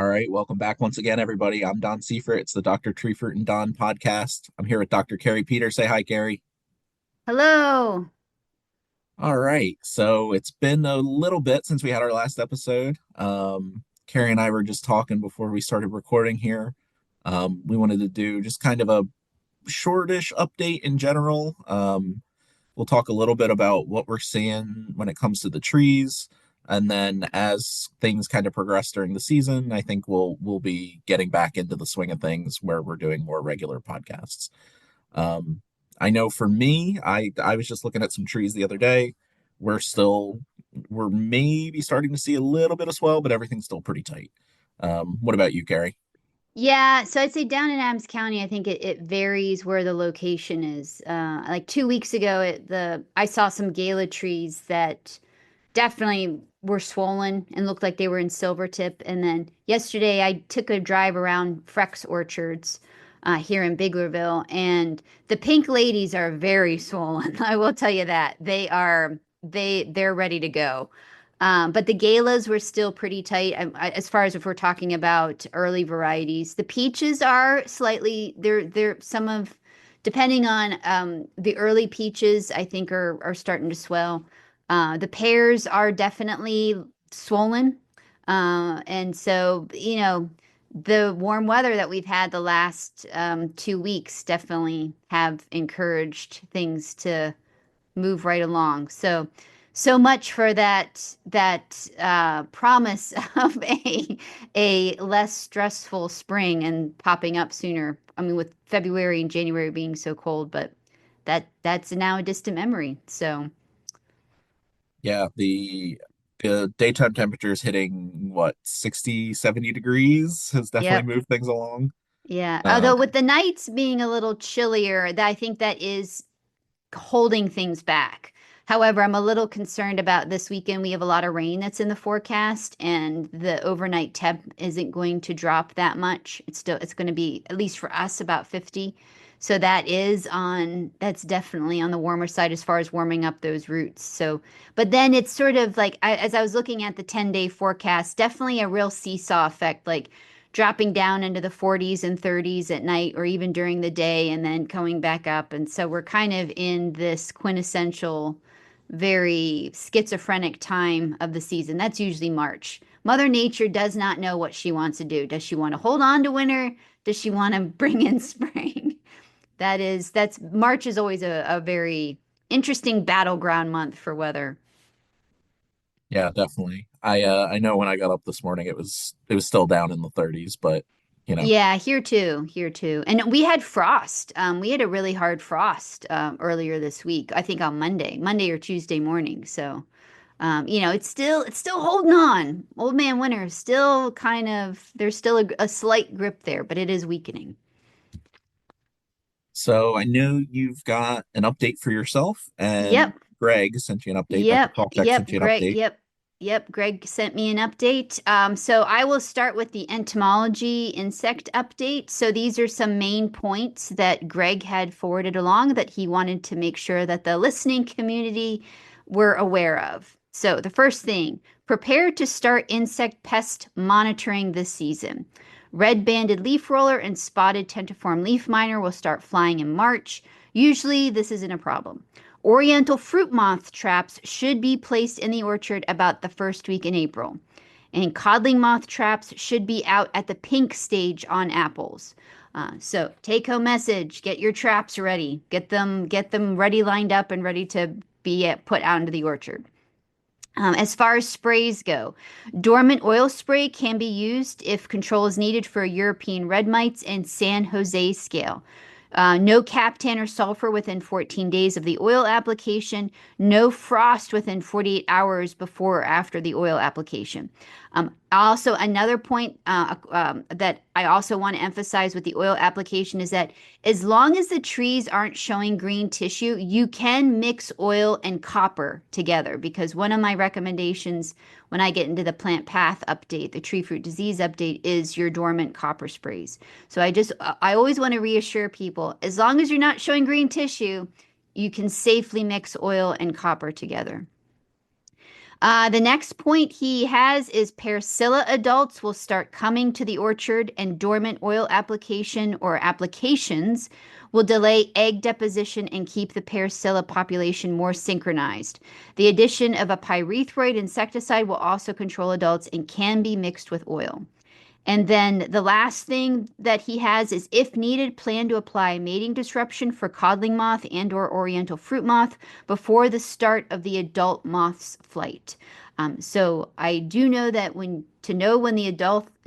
All right, welcome back once again, everybody. I'm Don Seifrit. It's the Dr. Treefert and Don podcast. I'm here with Dr. Kari Peter. Say hi, Kari. Hello. All right, so it's been a little bit since we had our last episode. Kari and I were just talking before we started recording here. We wanted to do just kind of a shortish update in general. We'll talk a little bit about what we're seeing when it comes to the trees. And then as things kind of progress during the season, I think we'll be getting back into the swing of things where we're doing more regular podcasts. Um, I know for me, I was just looking at some trees the other day. We're still we're maybe starting to see a little bit of swell, but everything's still pretty tight. What about you, Gary? Yeah, so I'd say down in Adams County, I think it varies where the location is. Like 2 weeks ago, I saw some gala trees that definitely were swollen and looked like they were in Silvertip. And then yesterday, I took a drive around Freck's Orchards here in Biglerville, and the pink ladies are very swollen. I will tell you that they're ready to go. But the galas were still pretty tight as far as if we're talking about early varieties. The peaches are slightly they're some of depending on the early peaches I think are starting to swell. The pears are definitely swollen. And so, the warm weather that we've had the last 2 weeks definitely have encouraged things to move right along. So much for that promise of a less stressful spring and popping up sooner. I mean, with February and January being so cold, but that's now a distant memory. So, Yeah, the daytime temperatures hitting what 60, 70 degrees has definitely yep. moved things along. Yeah. Um, Although with the nights being a little chillier, I think that is holding things back. However, I'm a little concerned about this weekend. We have a lot of rain that's in the forecast, and the overnight temp isn't going to drop that much. It's going to be, at least for us, about 50. So that's definitely on the warmer side as far as warming up those roots. So, but then it's sort of like, as I was looking at the 10-day forecast, definitely a real seesaw effect, like dropping down into the 40s and 30s at night or even during the day and then coming back up. And so we're kind of in this quintessential, very schizophrenic time of the season. That's usually March. Mother Nature does not know what she wants to do. Does she want to hold on to winter? Does she want to bring in spring? That's March is always a very interesting battleground month for weather. yeah, definitely. I know when I got up this morning it was still down in the 30s, but you know. Yeah, here too, here too. And we had frost. We had a really hard frost earlier this week. I think on Monday or Tuesday morning. So, it's still holding on. Old man winter is still kind of there's still a slight grip there, but it is weakening. So I know you've got an update for yourself, and Yep. Greg sent you an update. Dr. Yep, Kropchak yep, sent you an Greg, update. yep. Greg sent me an update. So I will start with the entomology insect update. So these are some main points that Greg had forwarded along that he wanted to make sure that the listening community were aware of. So the first thing, prepare to start insect pest monitoring this season. Red-banded leaf roller and spotted tentiform leaf miner will start flying in March. Usually this isn't a problem. Oriental fruit moth traps should be placed in the orchard about the first week in April. And codling moth traps should be out at the pink stage on apples. So take home message: get your traps ready, get them ready, lined up, and ready to be put out into the orchard. As far as sprays go, dormant oil spray can be used if control is needed for European red mites and San Jose scale. No captan or sulfur within 14 days of the oil application. No frost within 48 hours before or after the oil application. Also, another point that I also want to emphasize with the oil application is that as long as the trees aren't showing green tissue, you can mix oil and copper together, because one of my recommendations when I get into the plant path update, the tree fruit disease update, is your dormant copper sprays. So I always want to reassure people, as long as you're not showing green tissue, you can safely mix oil and copper together. The next point he has is Persilla adults will start coming to the orchard, and dormant oil application or applications will delay egg deposition and keep the Persilla population more synchronized. The addition of a pyrethroid insecticide will also control adults and can be mixed with oil. And then the last thing that he has is, if needed, plan to apply mating disruption for codling moth and or oriental fruit moth before the start of the adult moth's flight. So I do know that when the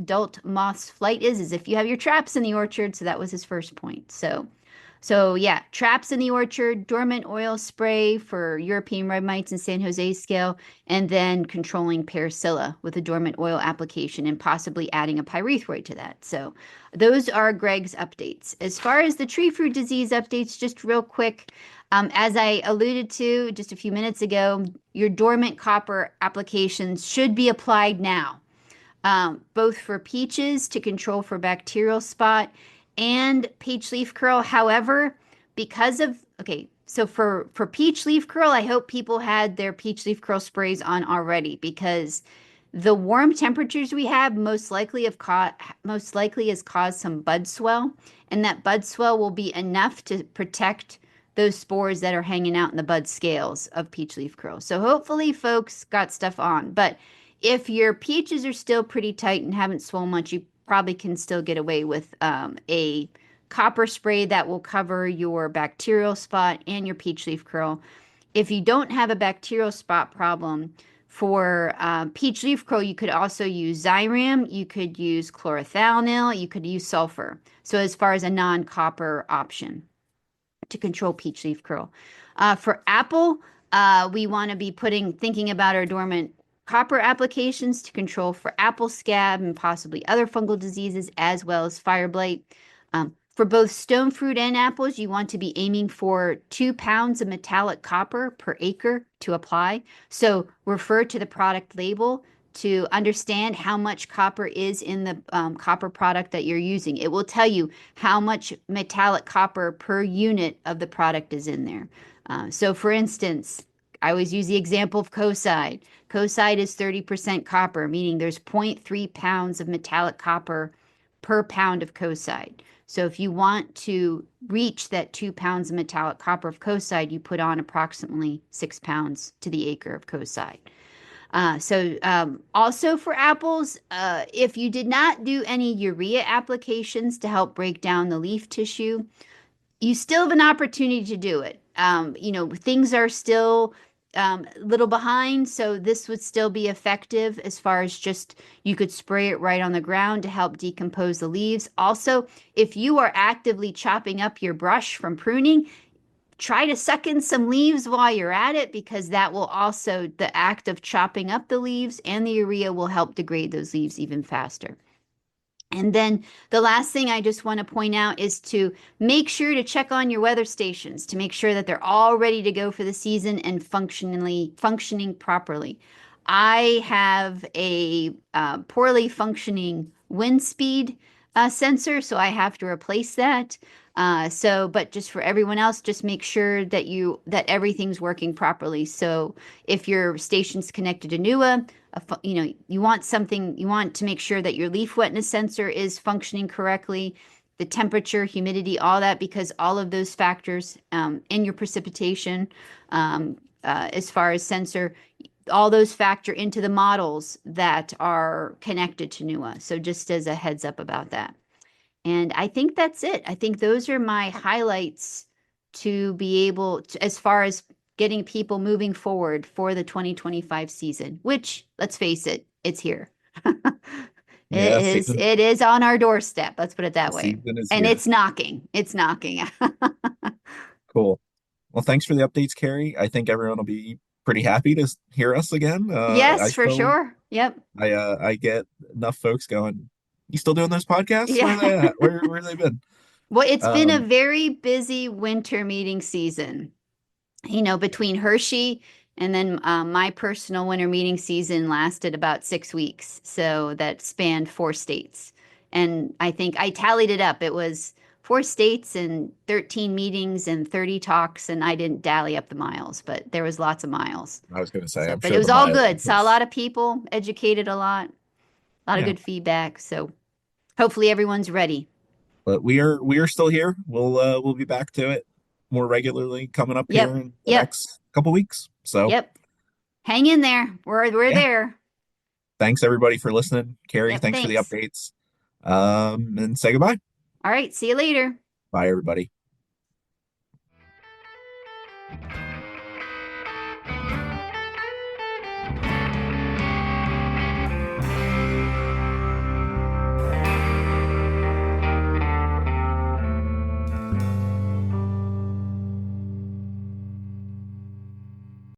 adult moth's flight is if you have your traps in the orchard. So that was his first point. So yeah, traps in the orchard, dormant oil spray for European red mites and San Jose scale, and then controlling Parasilla with a dormant oil application and possibly adding a pyrethroid to that. So those are Greg's updates. As far as the tree fruit disease updates, just real quick, as I alluded to just a few minutes ago, your dormant copper applications should be applied now, both for peaches to control for bacterial spot and peach leaf curl. However, so for peach leaf curl, I hope people had their peach leaf curl sprays on already, because the warm temperatures we have most likely has caused some bud swell, and that bud swell will be enough to protect those spores that are hanging out in the bud scales of peach leaf curl. So hopefully folks got stuff on. But if your peaches are still pretty tight and haven't swollen much, you probably can still get away with a copper spray that will cover your bacterial spot and your peach leaf curl. If you don't have a bacterial spot problem for peach leaf curl, you could also use Zyram, you could use chlorothalonil, you could use sulfur. So as far as a non-copper option to control peach leaf curl. For apple, we want to be thinking about our dormant copper applications to control for apple scab and possibly other fungal diseases, as well as fire blight. For both stone fruit and apples, you want to be aiming for 2 pounds of metallic copper per acre to apply. So refer to the product label to understand how much copper is in the copper product that you're using. It will tell you how much metallic copper per unit of the product is in there. So for instance, I always use the example of Kocide. Kocide is 30% copper, meaning there's 0.3 pounds of metallic copper per pound of Kocide. So if you want to reach that 2 pounds of metallic copper of Kocide, you put on approximately 6 pounds to the acre of Kocide. Also for apples, if you did not do any urea applications to help break down the leaf tissue, you still have an opportunity to do it. Things are still a little behind, so this would still be effective as far as just you could spray it right on the ground to help decompose the leaves. Also, if you are actively chopping up your brush from pruning, try to suck in some leaves while you're at it, because that will also, the act of chopping up the leaves and the urea will help degrade those leaves even faster. And then the last thing I just want to point out is to make sure to check on your weather stations to make sure that they're all ready to go for the season and functioning properly. I have a poorly functioning wind speed sensor, so I have to replace that. But just for everyone else, just make sure that everything's working properly. So if your station's connected to NUA, you want to make sure that your leaf wetness sensor is functioning correctly, the temperature, humidity, all that, because all of those factors in your precipitation, as far as sensor, all those factor into the models that are connected to NUA. So just as a heads up about that. And I think that's it. I think those are my highlights to be able to, as far as getting people moving forward for the 2025 season, which, let's face it, it's here. Yeah, season It is on our doorstep. Let's put it that way. season is And here. it's knocking. It's knocking. Cool. Well, thanks for the updates, Carrie. I think everyone will be pretty happy to hear us again. Yes, for sure. Yep. I get enough folks going, you still doing those podcasts? Where Yeah. are they at? Where have they been? Well, it's been a Um, very busy winter meeting season. Between Hershey and then my personal winter meeting season lasted about 6 weeks. So that spanned 4 states. And I think I tallied it up. It was 4 states and 13 meetings and 30 talks, and I didn't dally up the miles, but there was lots of miles. I was going to say, So, I'm but sure it the was all mileage good. Saw a was, lot of people, educated a lot of yeah. good feedback. So hopefully everyone's ready. But we are still here. We'll be back to it more regularly coming up here Yep. in the Yep. next couple weeks. So Yep. Hang in there. We're yeah, there. thanks everybody for listening. Carrie, Yep. thanks for the Thanks. updates. And say goodbye. All right. See you later. Bye everybody.